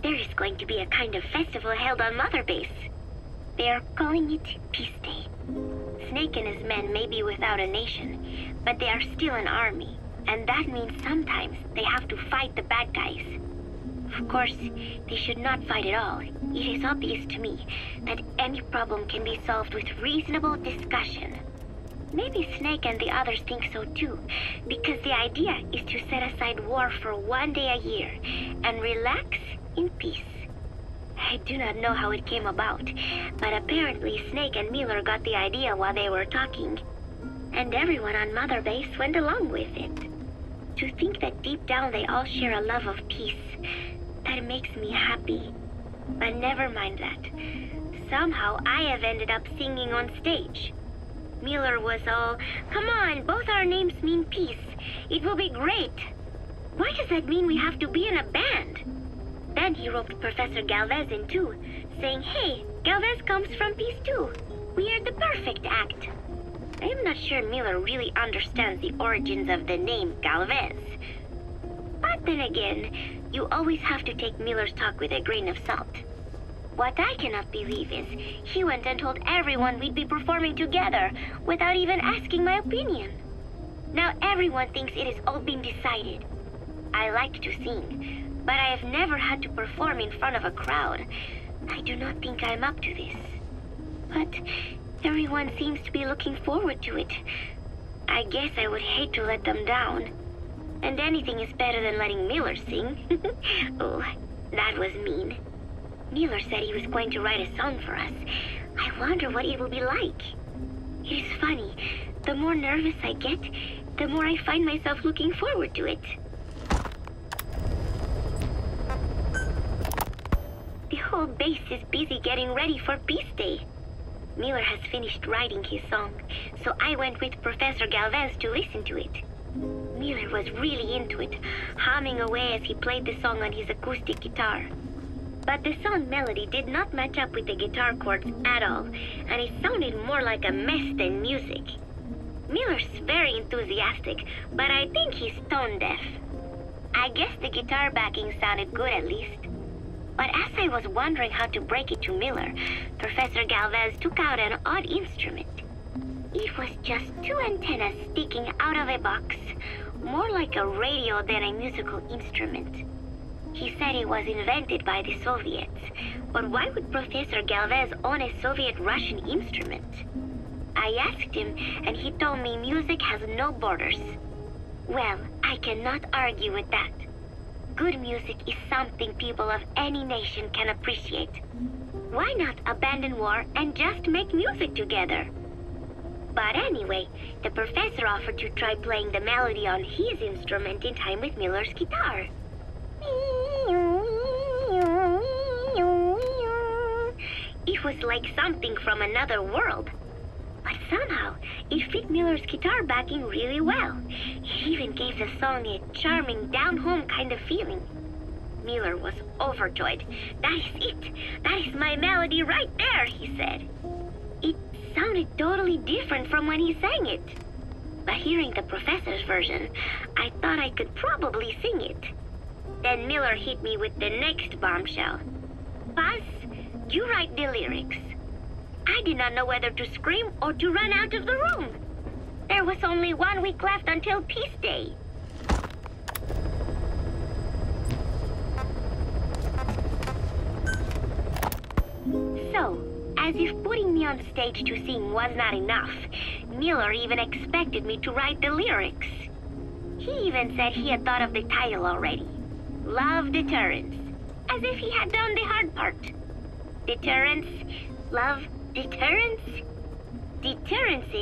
there is going to be a kind of festival held on Mother Base. They are calling it Peace Day. Snake and his men may be without a nation, but they are still an army, and that means sometimes they have to fight the bad guys. Of course, they should not fight at all. It is obvious to me that any problem can be solved with reasonable discussion. Maybe Snake and the others think so too, because the idea is to set aside war for one day a year and relax in peace. I do not know how it came about, but apparently Snake and Miller got the idea while they were talking, and everyone on Mother Base went along with it. To think that deep down they all share a love of peace, that makes me happy. But never mind that. Somehow I have ended up singing on stage. Miller was all, "Come on, both our names mean peace. It will be great." Why does that mean we have to be in a band? Then he roped Professor Galvez in too, saying, "Hey, Galvez comes from peace too. We are the perfect act." I am not sure Miller really understands the origins of the name Galvez. But then again, you always have to take Miller's talk with a grain of salt. What I cannot believe is he went and told everyone we'd be performing together without even asking my opinion. Now everyone thinks it has all been decided. I like to sing, but I have never had to perform in front of a crowd. I do not think I'm up to this. But everyone seems to be looking forward to it. I guess I would hate to let them down. And anything is better than letting Miller sing. Oh, that was mean. Miller said he was going to write a song for us. I wonder what it will be like. It is funny. The more nervous I get, the more I find myself looking forward to it. The whole base is busy getting ready for Peace Day. Miller has finished writing his song, so I went with Professor Galvez to listen to it. Miller was really into it, humming away as he played the song on his acoustic guitar. But the song melody did not match up with the guitar chords at all, and it sounded more like a mess than music. Miller's very enthusiastic, but I think he's tone deaf. I guess the guitar backing sounded good at least. But as I was wondering how to break it to Miller, Professor Galvez took out an odd instrument. It was just two antennas sticking out of a box, more like a radio than a musical instrument. He said it was invented by the Soviets, but why would Professor Galvez own a Soviet-Russian instrument? I asked him, and he told me music has no borders. Well, I cannot argue with that. Good music is something people of any nation can appreciate. Why not abandon war and just make music together? But anyway, the professor offered to try playing the melody on his instrument in time with Miller's guitar. It was like something from another world. But somehow, it fit Miller's guitar backing really well. It even gave the song a charming, down-home kind of feeling. Miller was overjoyed. "That is it! That is my melody right there," he said. It sounded totally different from when he sang it. But hearing the professor's version, I thought I could probably sing it. Then Miller hit me with the next bombshell. "Paz, you write the lyrics." I did not know whether to scream or to run out of the room. There was only 1 week left until Peace Day. So, as if putting me on stage to sing was not enough, Miller even expected me to write the lyrics. He even said he had thought of the title already. Love Deterrence. As if he had done the hard part. Deterrence, love, deterrence? Deterrence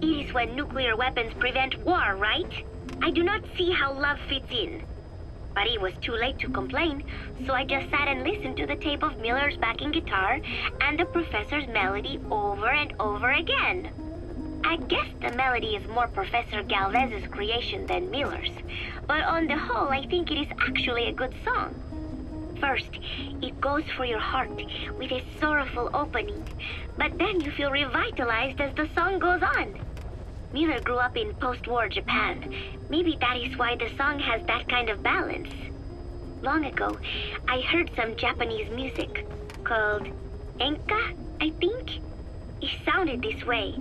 is when nuclear weapons prevent war, right? I do not see how love fits in. But it was too late to complain, so I just sat and listened to the tape of Miller's backing guitar and the professor's melody over and over again. I guess the melody is more Professor Galvez's creation than Miller's, but on the whole, I think it is actually a good song. First, it goes for your heart with a sorrowful opening, but then you feel revitalized as the song goes on. Miller grew up in post-war Japan. Maybe that is why the song has that kind of balance. Long ago, I heard some Japanese music called enka, I think. It sounded this way,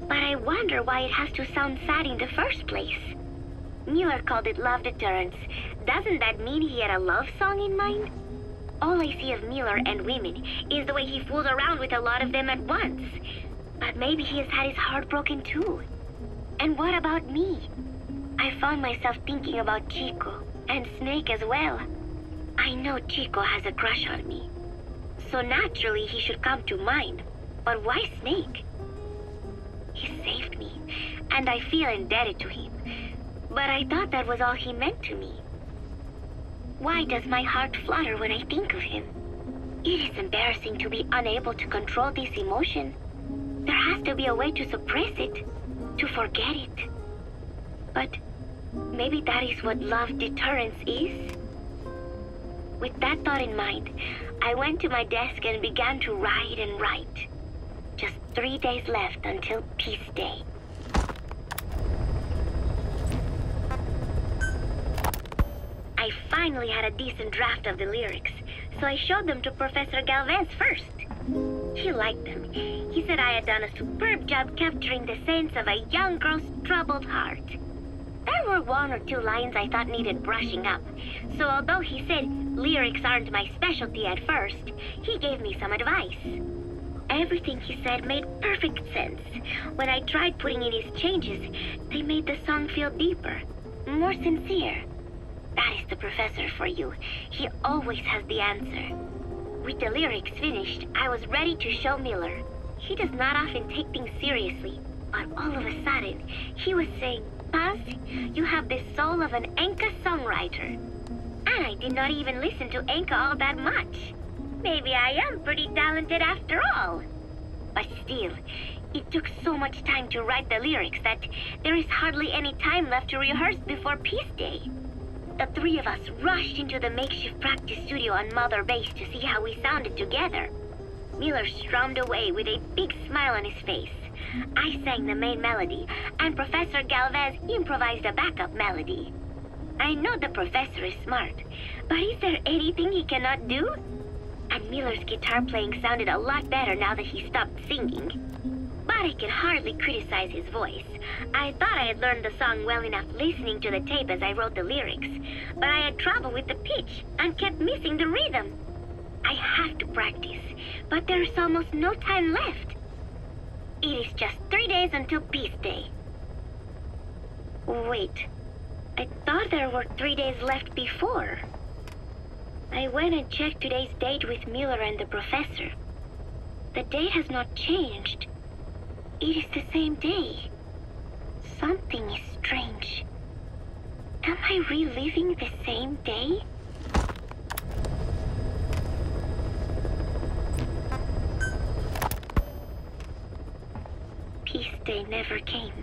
but I wonder why it has to sound sad in the first place. Miller called it love deterrence. Doesn't that mean he had a love song in mind? All I see of Miller and women is the way he fools around with a lot of them at once. But maybe he has had his heart broken too. And what about me? I found myself thinking about Chico and Snake as well. I know Chico has a crush on me, so naturally he should come to mind. But why Snake? He saved me, and I feel indebted to him. But I thought that was all he meant to me. Why does my heart flutter when I think of him? It is embarrassing to be unable to control this emotion. There has to be a way to suppress it, to forget it. But maybe that is what love deterrence is? With that thought in mind, I went to my desk and began to write and write. Just 3 days left until Peace Day. I finally had a decent draft of the lyrics, so I showed them to Professor Galvez first. He liked them. He said I had done a superb job capturing the sense of a young girl's troubled heart. There were 1 or 2 lines I thought needed brushing up, so although he said lyrics aren't my specialty at first, he gave me some advice. Everything he said made perfect sense. When I tried putting in his changes, they made the song feel deeper, more sincere. That is the professor for you. He always has the answer. With the lyrics finished, I was ready to show Miller. He does not often take things seriously, but all of a sudden, he was saying, Paz, you have the soul of an Enka songwriter. And I did not even listen to Enka all that much. Maybe I am pretty talented after all. But still, it took so much time to write the lyrics that there is hardly any time left to rehearse before Peace Day. The 3 of us rushed into the makeshift practice studio on Mother Base to see how we sounded together. Miller strummed away with a big smile on his face. I sang the main melody, and Professor Galvez improvised a backup melody. I know the professor is smart, but is there anything he cannot do? And Miller's guitar playing sounded a lot better now that he stopped singing. But I can hardly criticize his voice. I thought I had learned the song well enough listening to the tape as I wrote the lyrics, but I had trouble with the pitch and kept missing the rhythm. I have to practice, but there is almost no time left. It is just 3 days until Peace Day. Wait, I thought there were 3 days left before. I went and checked today's date with Miller and the professor. The date has not changed. It is the same day. Something is strange. Am I reliving the same day? Peace Day never came.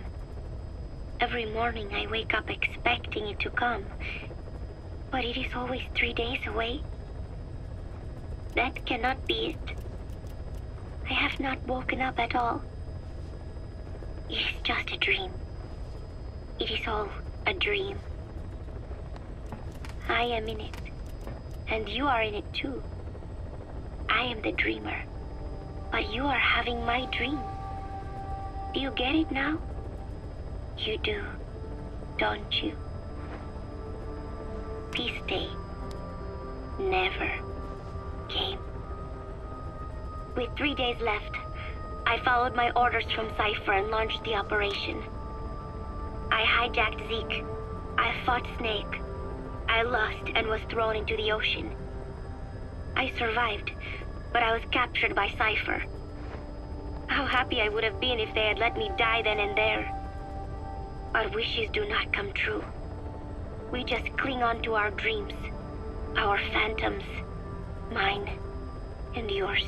Every morning I wake up expecting it to come, but it is always 3 days away. That cannot be it. I have not woken up at all. It is just a dream. It is all a dream. I am in it, and you are in it too. I am the dreamer, but you are having my dream. Do you get it now? You do, don't you? Peace Day never came. With 3 days left, I followed my orders from Cypher and launched the operation. I hijacked Zeke. I fought Snake. I lost and was thrown into the ocean. I survived, but I was captured by Cypher. How happy I would have been if they had let me die then and there. But wishes do not come true. We just cling on to our dreams, our phantoms, mine and yours.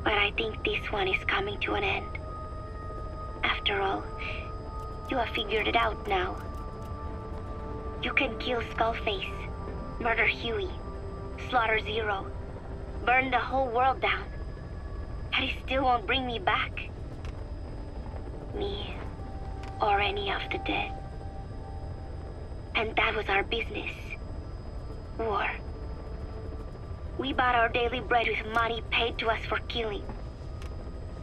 But I think this one is coming to an end. After all, you have figured it out now. You can kill Skullface, murder Huey, slaughter Zero, burn the whole world down. And it still won't bring me back. Me, or any of the dead. And that was our business. War. We bought our daily bread with money paid to us for killing.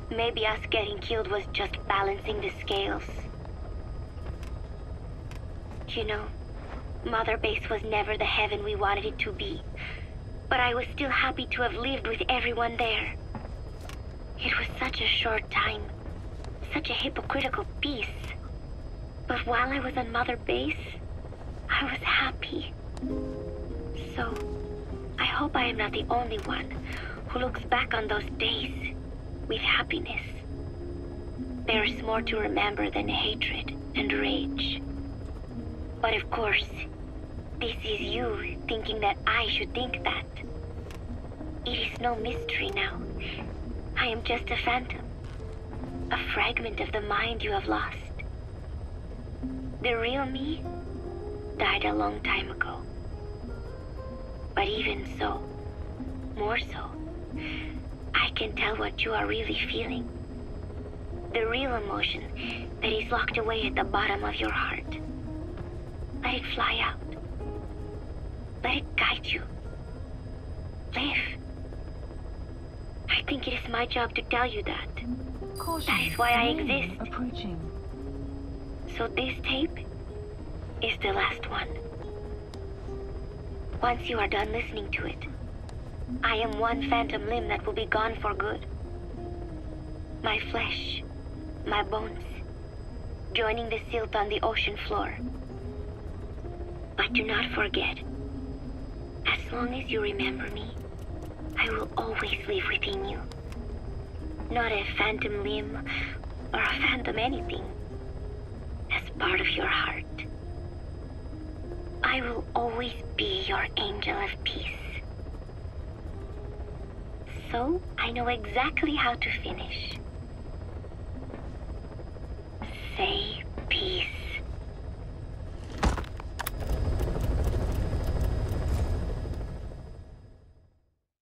Maybe us getting killed was just balancing the scales. You know, Mother Base was never the heaven we wanted it to be. But I was still happy to have lived with everyone there. It was such a short time, such a hypocritical peace. But while I was on Mother Base, I was happy. So, I hope I am not the only one who looks back on those days with happiness. There is more to remember than hatred and rage. But of course, this is you thinking that I should think that. It is no mystery now. I am just a phantom, a fragment of the mind you have lost. The real me died a long time ago. But even so, more so, I can tell what you are really feeling. The real emotion that is locked away at the bottom of your heart. Let it fly out. Let it guide you. Live. I think it is my job to tell you that. Caution, That is why I rain exist. approaching. So this tape is the last one. Once you are done listening to it, I am one phantom limb that will be gone for good. My flesh, my bones, joining the silt on the ocean floor. But do not forget, as long as you remember me, I will always live within you. Not a phantom limb or a phantom anything. As part of your heart. I will always be your angel of peace. So I know exactly how to finish.